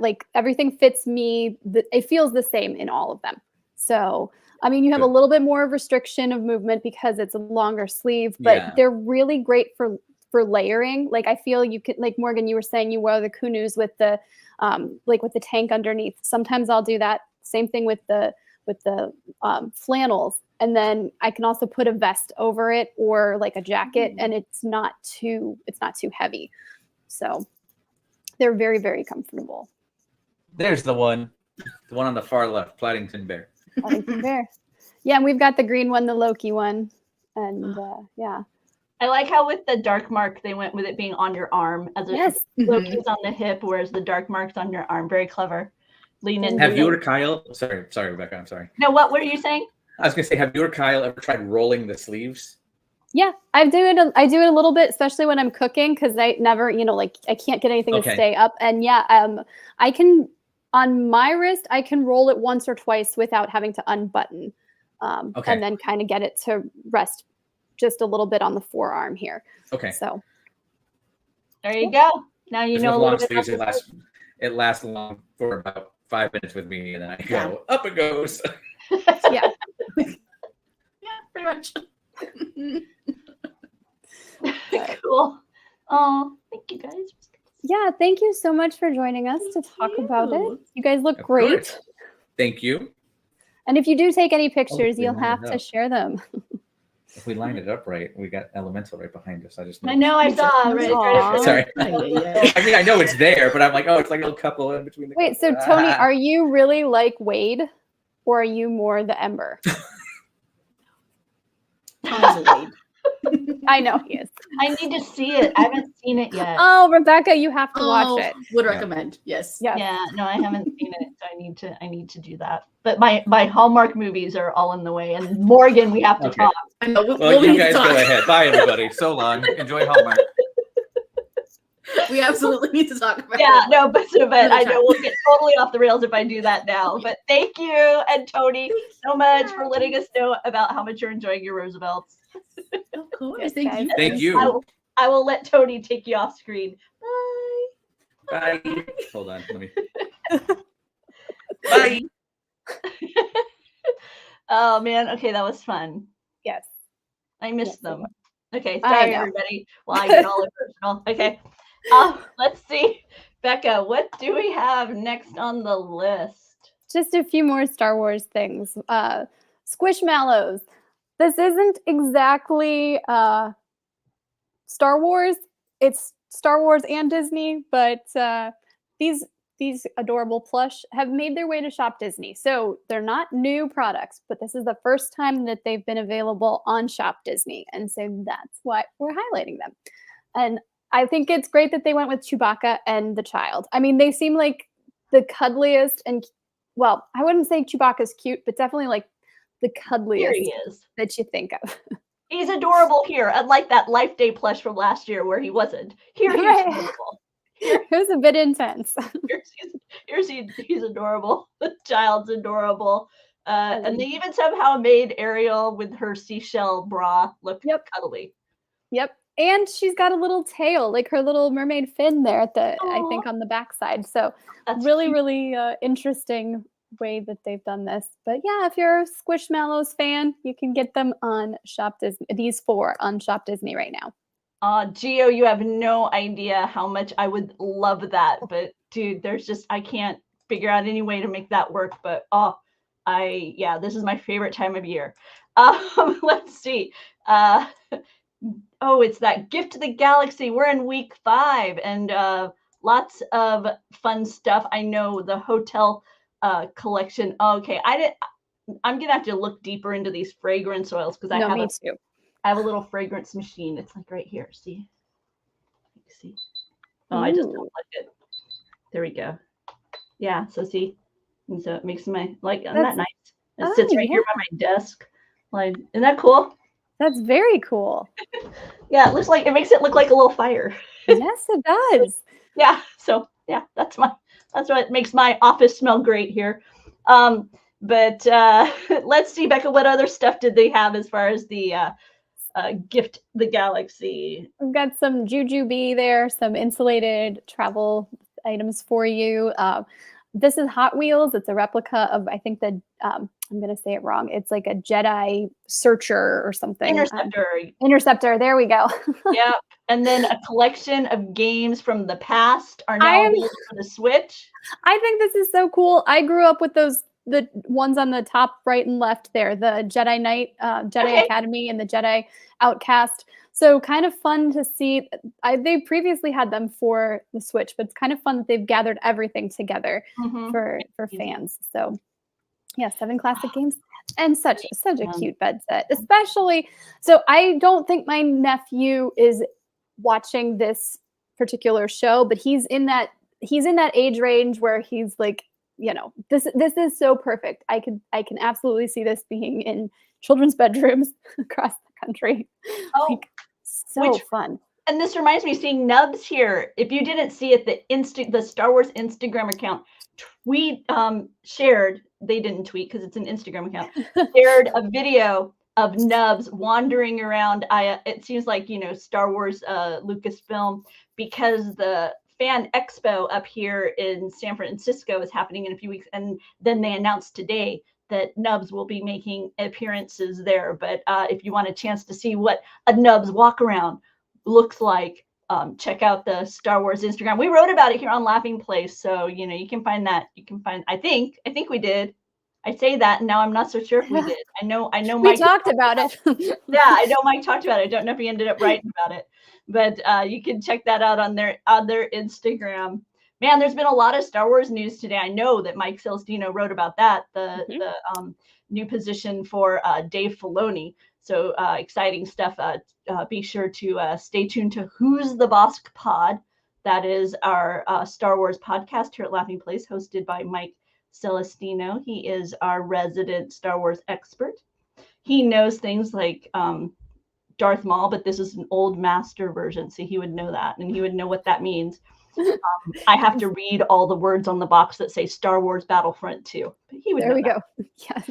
like everything fits me. It feels the same in all of them. So, I mean, you have a little bit more restriction of movement because it's a longer sleeve, but they're really great for layering. Like I feel you could, like Morgan, you were saying you wear the Kunus with the with the tank underneath. Sometimes I'll do that. Same thing with the flannels. And then I can also put a vest over it or like a jacket, and it's not too heavy. So they're very, very comfortable. There's the one on the far left, Pladdington Bear. Pladdington Bear. Yeah, and we've got the green one, the Loki one, and yeah. I like how with the dark mark they went with it being on your arm as Loki's on the hip, whereas the dark mark's on your arm. Very clever. Lean in. Have you or Kyle? Sorry, Rebecca. I'm sorry. No, what were you saying? I was gonna say, have you or Kyle ever tried rolling the sleeves? Yeah, I do it a little bit, especially when I'm cooking, because I never, I can't get anything to stay up. And I can, on my wrist, I can roll it once or twice without having to unbutton, and then kind of get it to rest just a little bit on the forearm here. Okay. So there you go. Now you Just know a with little long bit sleeves, about it lasts long for about 5 minutes with me, and then I Yeah. go up it goes. yeah. Yeah, pretty much. Cool. Oh, thank you guys. Yeah, thank you so much for joining us to talk about it. you. You guys look Of great. course. Thank you. And if you do take any pictures, we you'll lined have it to up. share them. If we lined it up right, we got Elemental right behind us. I just I noticed. know I saw right, Aw. Sorry. Yeah. I mean, I know it's there, but I'm like, oh, it's like a little couple in between the. Wait, so couple. Tony, are you really like Wade or are you more the Ember? Tony's a Wade. I know he is. I need to see it. I haven't seen it yet. Oh, Rebecca, you have to watch it. Would Yeah. recommend. Yes. Yes. Yeah, no, I haven't seen it, so I need to do that. But my Hallmark movies are all in the way. And Morgan, we have to Okay. talk. I know. Well, we'll you need to guys talk. go ahead. Bye, everybody. So long. Enjoy Hallmark. We absolutely need to talk about Yeah, it. no, but Another I know time. we'll get totally off the rails if I do that now. But thank you and Tony so much for letting us know about how much you're enjoying your Roosevelts. Of course. Yes, Thank guys. you. Thank you. I will let Tony take you off screen. Bye. Bye. Hold on. Let me. Bye. Oh man, okay, that was fun. Yes. I missed Yes, it them. Okay, I sorry know. everybody. Well, I get all emotional. Okay. Let's see. Becca, what do we have next on the list? Just a few more Star Wars things. Squishmallows. This isn't exactly Star Wars. It's Star Wars and Disney, but these adorable plush have made their way to Shop Disney. So they're not new products, but this is the first time that they've been available on Shop Disney. And so that's why we're highlighting them. And I think it's great that they went with Chewbacca and the child. I mean, they seem like the cuddliest and, well, I wouldn't say Chewbacca's cute, but definitely like the Here he cuddliest is. that you think of. He's adorable here, unlike that Life Day plush from last year where he wasn't. Here he's Right. adorable. It was a bit intense. He's adorable. The child's adorable. And they even somehow made Ariel with her seashell bra look cuddly. Yep. And she's got a little tail, like her little mermaid fin there at the, I think, Aw. on the backside. So That's really, cute. really interesting way that they've done this. But yeah, if you're a Squishmallows fan, you can get them on Shop Disney. These 4 on Shop Disney right now. Gio, you have no idea how much I would love that. But dude, I can't figure out any way to make that work. But this is my favorite time of year. Let's see. It's that Gift to the Galaxy. We're in week 5 and lots of fun stuff. I know the hotel collection. Okay, I'm gonna have to look deeper into these fragrance oils because Me too. I have a little fragrance machine. It's like right here. See? Oh, I just don't like it. There we go. Yeah. So see, and so it makes isn't that nice? It sits right here by my desk. Like, isn't that cool? That's very cool. Yeah, it makes it look like a little fire. Yes, it does. Yeah. So yeah, that's what makes my office smell great here. But let's see, Becca, what other stuff did they have as far as the Gift the Galaxy? We've got some Jujubee there, some insulated travel items for you. This is Hot Wheels. It's a replica of, I think, I'm going to say it wrong. It's like a Jedi Searcher or something. Interceptor. There we go. Yeah. And then a collection of games from the past are now available for the Switch. I think this is so cool. I grew up with the ones on the top right and left there, the Jedi Knight, Jedi Academy, and the Jedi Outcast. So kind of fun to see. They previously had them for the Switch, but it's kind of fun that they've gathered everything together for fans. So yeah, 7 classic games and such a cute bed set, especially. So I don't think my nephew is watching this particular show, but he's in that age range where he's like, this is so perfect. I can absolutely see this being in children's bedrooms across the country. Fun. And this reminds me, seeing Nubs here. If you didn't see it, the Star Wars Instagram account shared. They didn't tweet because it's an Instagram account. Shared a video of nubs wandering around. It seems like, Star Wars Lucasfilm, because the Fan Expo up here in San Francisco is happening in a few weeks, and then they announced today that nubs will be making appearances there. But if you want a chance to see what a nubs walk around looks like, check out the Star Wars Instagram. We wrote about it here on Laughing Place, so you can find that. You can find. I think we did. I say that, and now I'm not so sure if we did. I know. We Mike talked about it. Yeah, I know Mike talked about it. I don't know if he ended up writing about it, but you can check that out on their Instagram. Man, there's been a lot of Star Wars news today. I know that Mike Celestino wrote about that, the new position for Dave Filoni. So exciting stuff. Be sure to stay tuned to Who's the Boss Pod. That is our Star Wars podcast here at Laughing Place, hosted by Mike Celestino. He is our resident Star Wars expert. He knows things like Darth Maul, but this is an old master version, so he would know that, and he would know what that means. I have to read all the words on the box that say Star Wars Battlefront 2. But he would There know we that. go. Yes.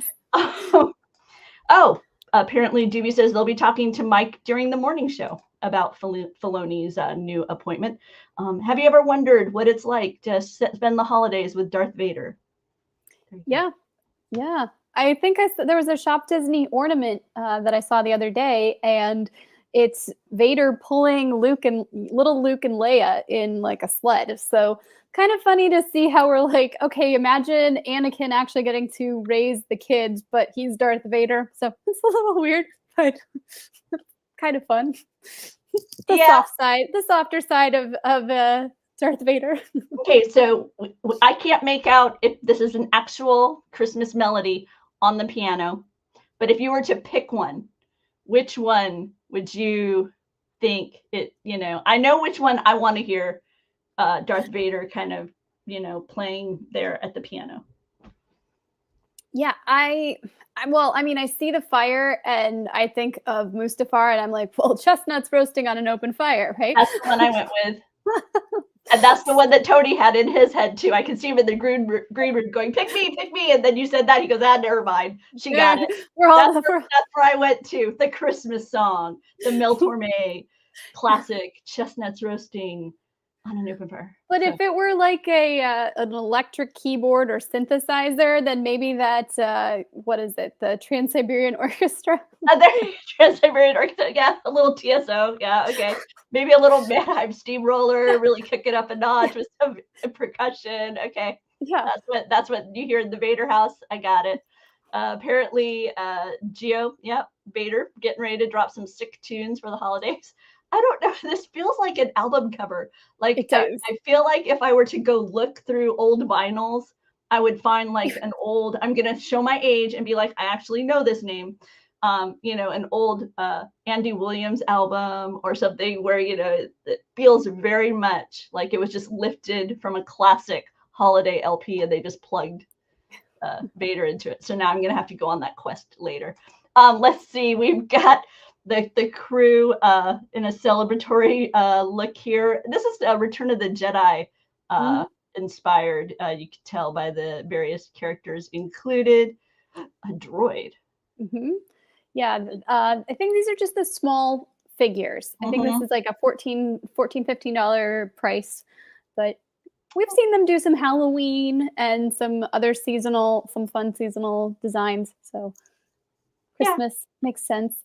Apparently Doobie says they'll be talking to Mike during the morning show about Filoni's new appointment. Have you ever wondered what it's like to spend the holidays with Darth Vader? Yeah. I think there was a Shop Disney ornament that I saw the other day, and it's Vader pulling little Luke and Leia in like a sled. So kind of funny to see how we're like, okay, imagine Anakin actually getting to raise the kids, but he's Darth Vader. So it's a little weird, but kind of fun. The softer side of Darth Vader. Okay, so I can't make out if this is an actual Christmas melody on the piano, but if you were to pick one, which one would you think it, I know which one I want to hear Darth Vader kind of, playing there at the piano. Yeah, I see the fire and I think of Mustafar, and I'm like, well, chestnuts roasting on an open fire, right? That's the one I went with. And that's the one that Tony had in his head too. I could see him in the green room going, pick me. And then you said that. He goes, never mind. She got it. That's where I went to. The Christmas song, the Mel Torme classic, chestnuts roasting on an open fire. But if it were like an electric keyboard or synthesizer, then maybe that's what is it? The Trans-Siberian Orchestra. Trans-Siberian Orchestra. Yeah, a little TSO. Yeah, okay. Maybe a little Mannheim steamroller. Really kick it up a notch with some percussion. Okay. Yeah. That's what you hear in the Vader house. I got it. Apparently, Vader getting ready to drop some sick tunes for the holidays. I don't know. This feels like an album cover. Like it does. I feel like if I were to go look through old vinyls, I would find like an old, I'm going to show my age and be like, I actually know this name. An old Andy Williams album or something where, it feels very much like it was just lifted from a classic holiday LP and they just plugged Vader into it. So now I'm going to have to go on that quest later. Let's see. We've got the crew in a celebratory look here. This is a Return of the Jedi inspired. You can tell by the various characters included. A droid. Mm-hmm. Yeah, I think these are just the small figures. I think this is like a $15 price, but we've seen them do some Halloween and some other fun seasonal designs. So Christmas makes sense.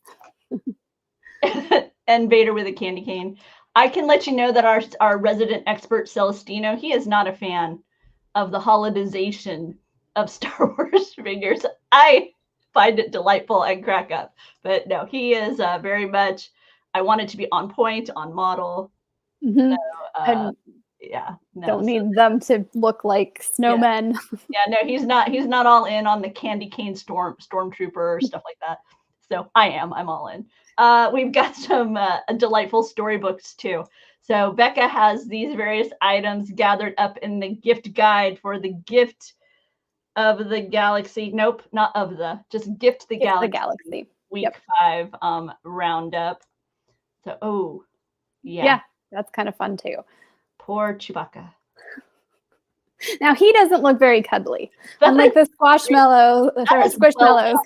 And Vader with a candy cane. I can let you know that our resident expert Celestino, he is not a fan of the holidization of Star Wars figures. I find it delightful and crack up, but no, he is very much. I want it to be on point, on model. Mm-hmm. So, don't need them to look like snowmen. No, he's not all in on the candy cane stormtrooper or stuff like that. So I'm all in. We've got some delightful storybooks too. So Becca has these various items gathered up in the gift guide for the Gift of the Galaxy. Nope, not of the. Just Gift the Galaxy. Week 5 roundup. So yeah, that's kind of fun too. Poor Chewbacca. Now he doesn't look very cuddly, unlike the Squishmallows.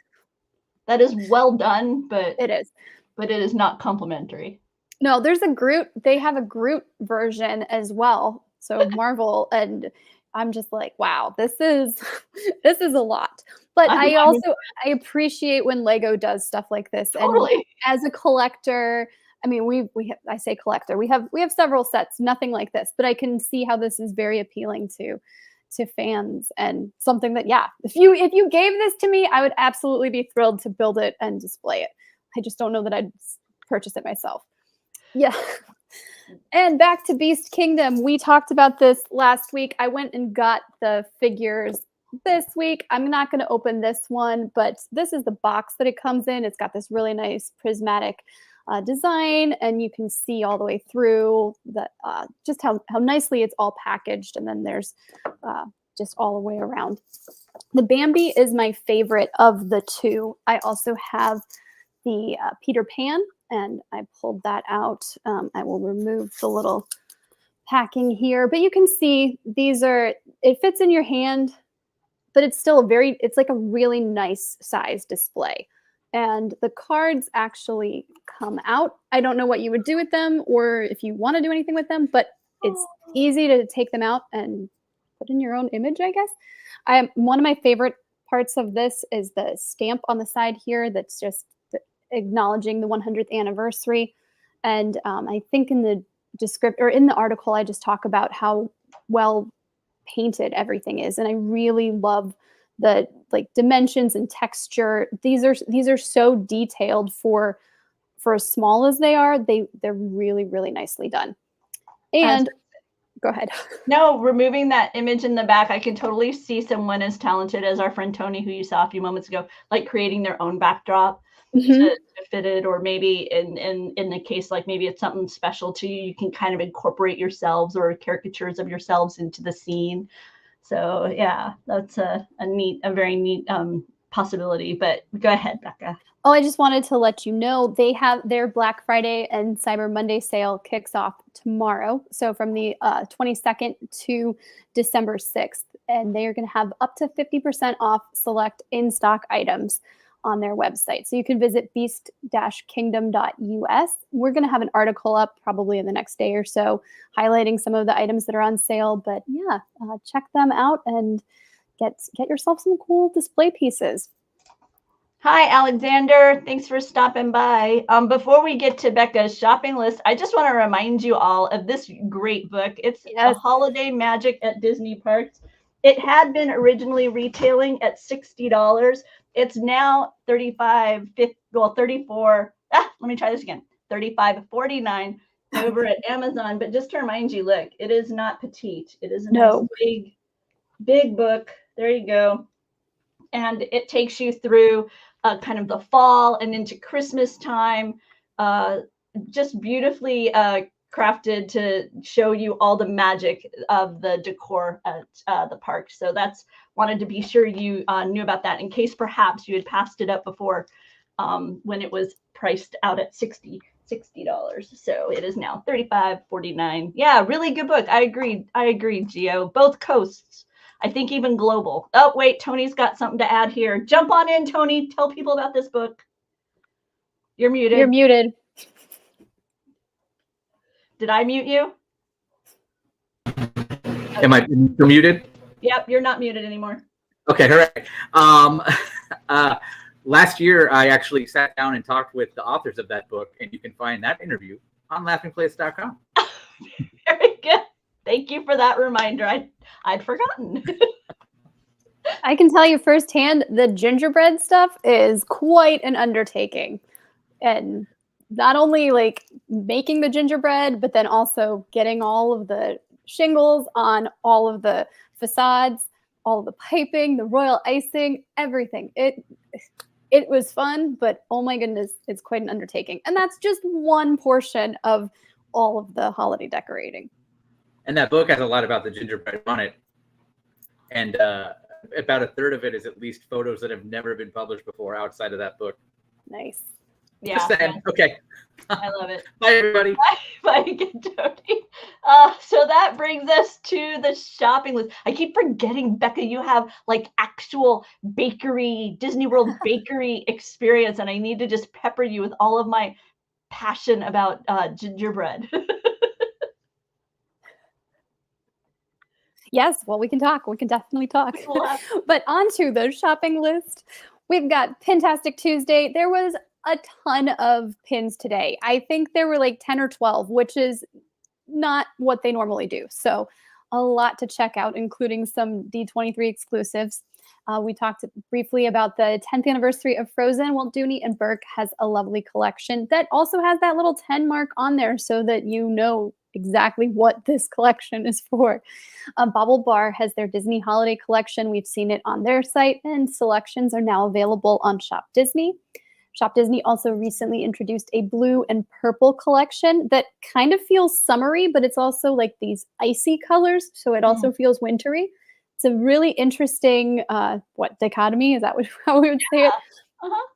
That is well done, but It is. it is not complimentary. No, there's a Groot. They have a Groot version as well. So Marvel, and I'm just like, wow, this is this is a lot. But I appreciate when Lego does stuff like this. Totally. And as a collector, I mean, I say collector. We have several sets, nothing like this, but I can see how this is very appealing to fans, and something that, yeah, if you gave this to me, I would absolutely be thrilled to build it and display it. I just don't know that I'd purchase it myself. Yeah. And back to Beast Kingdom. We talked about this last week. I went and got the figures this week. I'm not going to open this one, but this is the box that it comes in. It's got this really nice prismatic design, and you can see all the way through that, just how nicely it's all packaged. And then there's just all the way around. The Bambi is my favorite of the two. I also have the Peter Pan, and I pulled that out. I will remove the little packing here, but you can see it fits in your hand, but it's still it's like a really nice size display. And the cards actually come out. I don't know what you would do with them, or if you want to do anything with them, but it's easy to take them out and put in your own image, I guess. One of my favorite parts of this is the stamp on the side here that's just acknowledging the 100th anniversary. And I think in the description, or in the article, I just talk about how well painted everything is. And I really love the dimensions and texture. These are so detailed for as small as they are. They're really, really nicely done. And go ahead. No, removing that image in the back, I can totally see someone as talented as our friend Tony, who you saw a few moments ago, like creating their own backdrop to fit it, or maybe in the case, like maybe it's something special to you, you can kind of incorporate yourselves or caricatures of yourselves into the scene. So yeah, that's a very neat possibility. But go ahead, Becca. Oh, I just wanted to let you know they have their Black Friday and Cyber Monday sale kicks off tomorrow. So from the 22nd to December 6th, and they are going to have up to 50% off select in-stock items on their website. So you can visit beast-kingdom.us. We're going to have an article up probably in the next day or so highlighting some of the items that are on sale. But yeah, check them out and get yourself some cool display pieces. Hi, Alexander. Thanks for stopping by. Before we get to Becca's shopping list, I just want to remind you all of this great book. It's The Holiday Magic at Disney Parks. It had been originally retailing at $60. It's now $35.49 over at Amazon. But just to remind you, look, it is not petite. It is a nice big book. There you go. And it takes you through kind of the fall and into Christmas time, just beautifully crafted to show you all the magic of the decor at the park. So wanted to be sure you knew about that, in case perhaps you had passed it up before when it was priced out at $60. So it is now $35.49. Yeah, really good book. I agree, Gio. Both coasts. I think even global. Oh, wait, Tony's got something to add here. Jump on in, Tony. Tell people about this book. You're muted. You're muted. Did I mute you? Am I muted? Yep, you're not muted anymore. Okay, hooray. Last year, I actually sat down and talked with the authors of that book, and you can find that interview on laughingplace.com. Very good. Thank you for that reminder. I'd forgotten. I can tell you firsthand, the gingerbread stuff is quite an undertaking. And not only like making the gingerbread, but then also getting all of the shingles on all of the facades, all of the piping, the royal icing, everything. It was fun, but oh my goodness, it's quite an undertaking. And that's just one portion of all of the holiday decorating. And that book has a lot about the gingerbread on it. And about a third of it is at least photos that have never been published before outside of that book. Nice. Yeah. Just saying. Okay. I love it. Bye, everybody. Bye again, Tony. So that brings us to the shopping list. I keep forgetting, Becca, you have like actual bakery, Disney World bakery experience, and I need to just pepper you with all of my passion about gingerbread. Yes, well, we can talk. We can definitely talk. But onto the shopping list, we've got Pintastic Tuesday. There was a ton of pins today. I think there were like 10 or 12, which is not what they normally do. So a lot to check out, including some D23 exclusives. We talked briefly about the 10th anniversary of Frozen. Well, Dooney and Burke has a lovely collection that also has that little 10 mark on there so that you know exactly what this collection is for. Bobble Bar has their Disney Holiday Collection. We've seen it on their site, and selections are now available on Shop Disney. Shop Disney also recently introduced a blue and purple collection that kind of feels summery, but it's also like these icy colors, so it also feels wintry. It's a really interesting, dichotomy? Is that how we would say it? Uh-huh.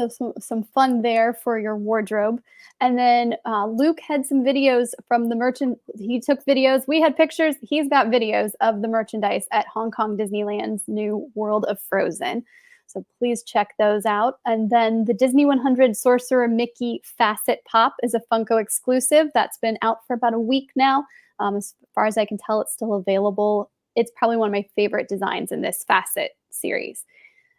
So some fun there for your wardrobe. And then Luke had some videos from the merchant. He took videos. We had pictures. He's got videos of the merchandise at Hong Kong Disneyland's new World of Frozen. So please check those out. And then the Disney 100 Sorcerer Mickey Facet Pop is a Funko exclusive. That's been out for about a week now. As far as I can tell, it's still available. It's probably one of my favorite designs in this Facet series.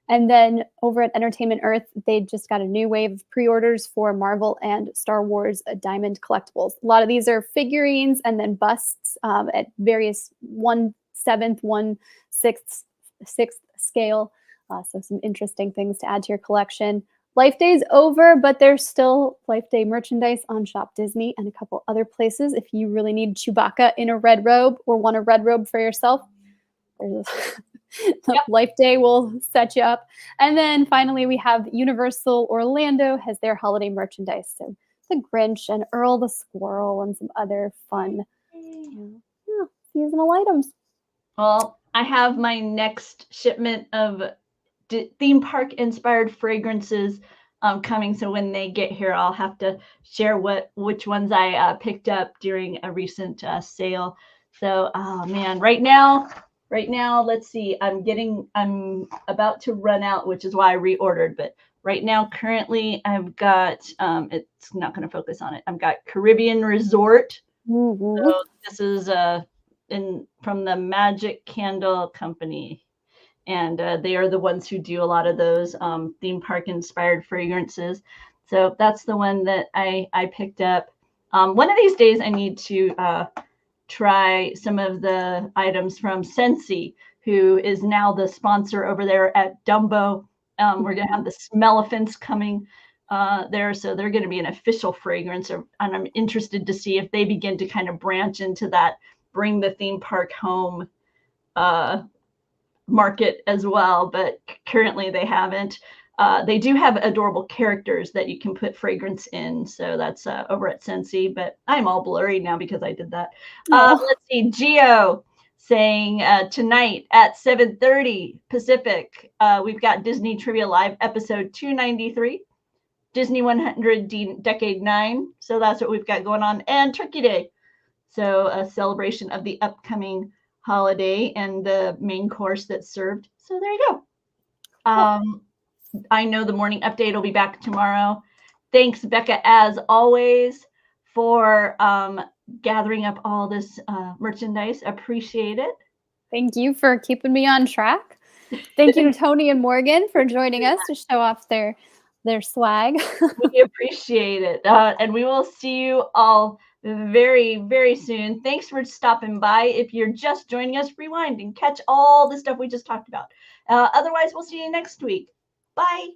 And then over at Entertainment Earth, they just got a new wave of pre-orders for Marvel and Star Wars Diamond collectibles. A lot of these are figurines and then busts at various 1/7, 1/6 scale. So some interesting things to add to your collection. Life Day's over, but there's still Life Day merchandise on Shop Disney and a couple other places. If you really need Chewbacca in a red robe or want a red robe for yourself, Life Day will set you up. And then finally, we have Universal Orlando has their holiday merchandise. So the Grinch and Earl the Squirrel and some other fun seasonal items. Well, I have my next shipment of theme park inspired fragrances coming. So when they get here, I'll have to share which ones I picked up during a recent sale. So, oh man, right now, let's see, I'm about to run out, which is why I reordered. But right now, currently, I've got, it's not going to focus on it. I've got Caribbean Resort. So this is from the Magic Candle Company. And they are the ones who do a lot of those theme park inspired fragrances. So that's the one that I picked up. One of these days I need to try some of the items from Scentsy, who is now the sponsor over there at Dumbo. We're going to have the Smellephants coming there. So they're going to be an official fragrance. And I'm interested to see if they begin to kind of branch into that, bring the theme park home market as well, but currently they haven't. They do have adorable characters that you can put fragrance in, so that's over at Scentsy, but I'm all blurry now because I did that. Let's see, Geo saying tonight at 7:30 Pacific, we've got Disney Trivia Live episode 293, Disney 100 Decade 9, so that's what we've got going on, and Turkey Day, so a celebration of the upcoming holiday and the main course that's served. So there you go. I know the morning update will be back tomorrow. Thanks, Becca, as always, for gathering up all this merchandise. Appreciate it. Thank you for keeping me on track. Thank you, Tony and Morgan, for joining us to show off their swag. We appreciate it. And we will see you all very, very soon. Thanks for stopping by. If you're just joining us, rewind and catch all the stuff we just talked about. Otherwise, we'll see you next week. Bye.